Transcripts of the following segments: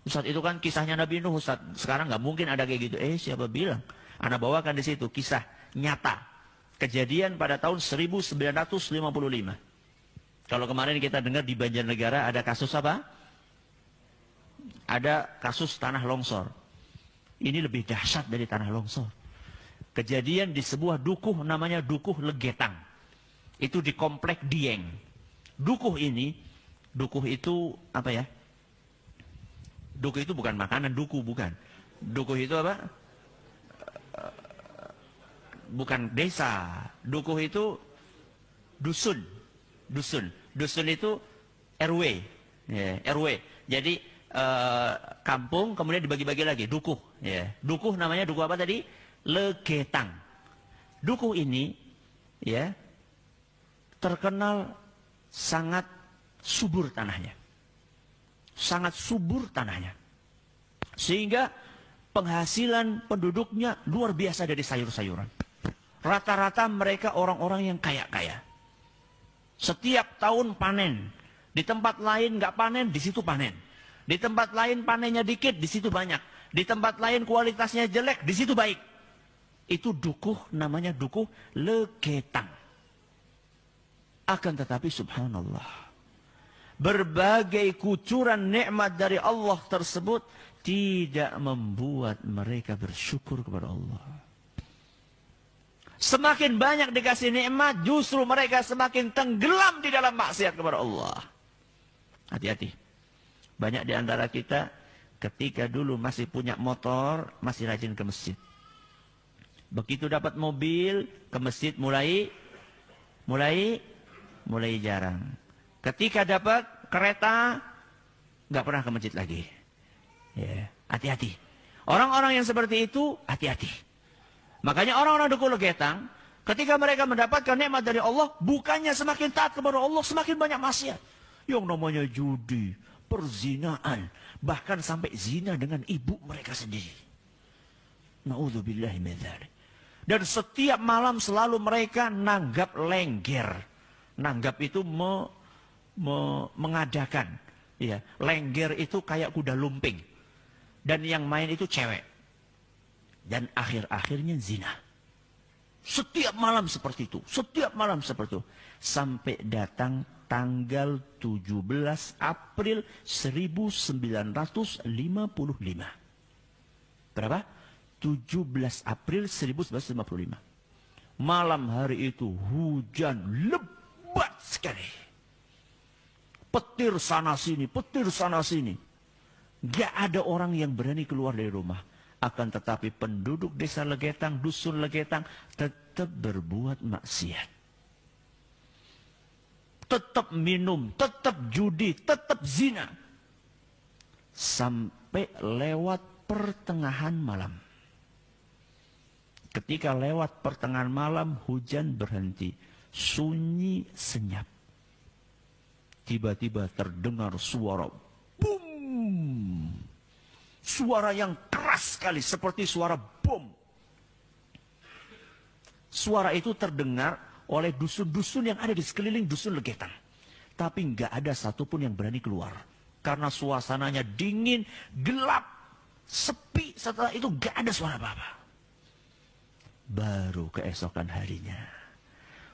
Ustaz, itu kan kisahnya Nabi Nuh, Ustaz. Sekarang nggak mungkin ada kayak gitu. Siapa bilang? Ana bawakan di situ kisah nyata. Kejadian pada tahun 1955. Kalau kemarin kita dengar di Banjarnegara ada kasus apa? Ada kasus tanah longsor. Ini lebih dahsyat dari tanah longsor. Kejadian di sebuah dukuh namanya Dukuh Legetang. Itu di komplek Dieng. Dukuh itu apa ya? Dukuh itu bukan makanan, bukan. Dukuh itu apa? Bukan desa. Dukuh itu dusun. Dusun itu RW. Ya, RW. Jadi kampung kemudian dibagi-bagi lagi. Dukuh. Ya. Dukuh namanya dukuh apa tadi? Legetang. Dukuh ini ya terkenal sangat subur tanahnya. Sangat subur tanahnya. Sehingga penghasilan penduduknya luar biasa dari sayur-sayuran. Rata-rata mereka orang-orang yang kaya-kaya. Setiap tahun panen. Di tempat lain nggak panen, di situ panen. Di tempat lain panennya dikit, di situ banyak. Di tempat lain kualitasnya jelek, di situ baik. Itu dukuh, namanya Dukuh Legetang. Akan tetapi subhanallah, berbagai kucuran nikmat dari Allah tersebut tidak membuat mereka bersyukur kepada Allah. Semakin banyak dikasih nikmat, justru mereka semakin tenggelam di dalam maksiat kepada Allah. Hati-hati. Banyak di antara kita ketika dulu masih punya motor, masih rajin ke masjid. Begitu dapat mobil, ke masjid mulai jarang. Ketika dapat kereta, nggak pernah ke masjid lagi. Ya, hati-hati. Orang-orang yang seperti itu, hati-hati. Makanya orang-orang Dukuh Legetang, ketika mereka mendapatkan nikmat dari Allah, bukannya semakin taat kepada Allah, semakin banyak maksiat. Yang namanya judi, perzinaan, bahkan sampai zina dengan ibu mereka sendiri. Na'udzubillahi min dzalik. Dan setiap malam selalu mereka nanggap lengger. Nanggap itu mengadakan. Ya, lengger itu kayak kuda lumping. Dan yang main itu cewek. Dan akhir-akhirnya zina. Setiap malam seperti itu. Setiap malam seperti itu. Sampai datang tanggal 17 April 1955. Berapa? 17 April 1955. Malam hari itu hujan lebat sekali. Petir sana sini, petir sana sini. Gak ada orang yang berani keluar dari rumah. Akan tetapi penduduk desa Legetang, dusun Legetang tetap berbuat maksiat. Tetap minum, tetap judi, tetap zina. Sampai lewat pertengahan malam. Ketika lewat pertengahan malam, hujan berhenti. Sunyi senyap. Tiba-tiba terdengar suara boom. Suara yang keras sekali, seperti suara bom. Suara itu terdengar oleh dusun-dusun yang ada di sekeliling dusun Legetang. Tapi nggak ada satupun yang berani keluar. Karena suasananya dingin, gelap, sepi. Setelah itu nggak ada suara apa-apa. Baru keesokan harinya,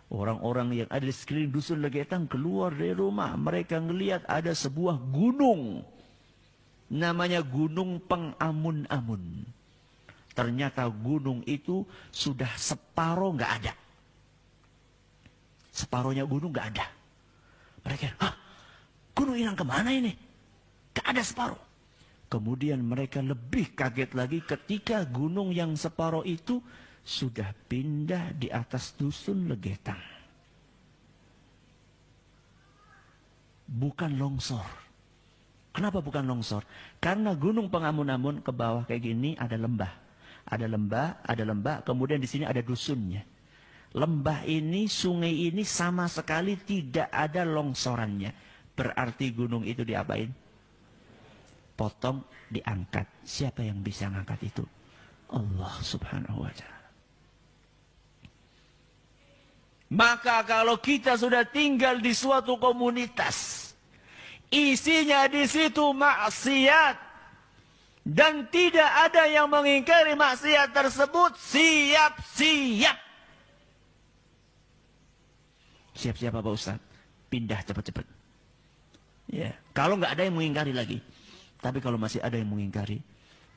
orang-orang yang ada di sekeliling dusun Legetang keluar dari rumah. Mereka ngelihat ada sebuah gunung. Namanya Gunung Pengamun-amun. Ternyata gunung itu sudah separuh nggak ada. Separuhnya gunung nggak ada. Mereka, gunung hilang kemana ini? Nggak ada separuh. Kemudian mereka lebih kaget lagi ketika gunung yang separuh itu sudah pindah di atas dusun Legetang. Bukan longsor. Kenapa bukan longsor? Karena Gunung Pengamun-amun ke bawah kayak gini ada lembah. Ada lembah, kemudian di sini ada dusunnya. Lembah ini, sungai ini sama sekali tidak ada longsorannya. Berarti gunung itu diapain? Potong, diangkat. Siapa yang bisa ngangkat itu? Allah subhanahu wa ta'ala. Maka kalau kita sudah tinggal di suatu komunitas, isinya di situ maksiat, Dan tidak ada yang mengingkari maksiat tersebut. Siap-siap. Siap-siap apa Ustaz? Pindah cepat-cepat. Ya, kalau nggak ada yang mengingkari lagi. Tapi kalau masih ada yang mengingkari,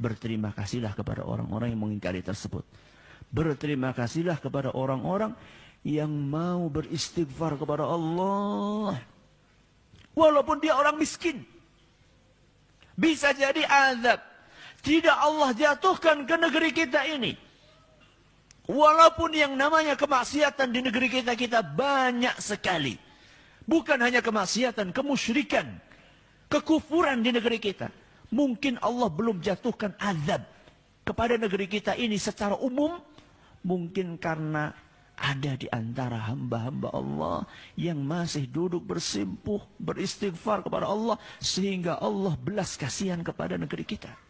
berterima kasihlah kepada orang-orang yang mengingkari tersebut. Berterima kasihlah kepada orang-orang yang mau beristighfar kepada Allah. Walaupun dia orang miskin. Bisa jadi azab. Tidak Allah jatuhkan ke negeri kita ini. Walaupun yang namanya kemaksiatan di negeri kita banyak sekali. Bukan hanya kemaksiatan, kemusyrikan, kekufuran di negeri kita. Mungkin Allah belum jatuhkan azab kepada negeri kita ini secara umum. Mungkin karena ada di antara hamba-hamba Allah yang masih duduk bersimpuh, beristighfar kepada Allah. Sehingga Allah belas kasihan kepada negeri kita.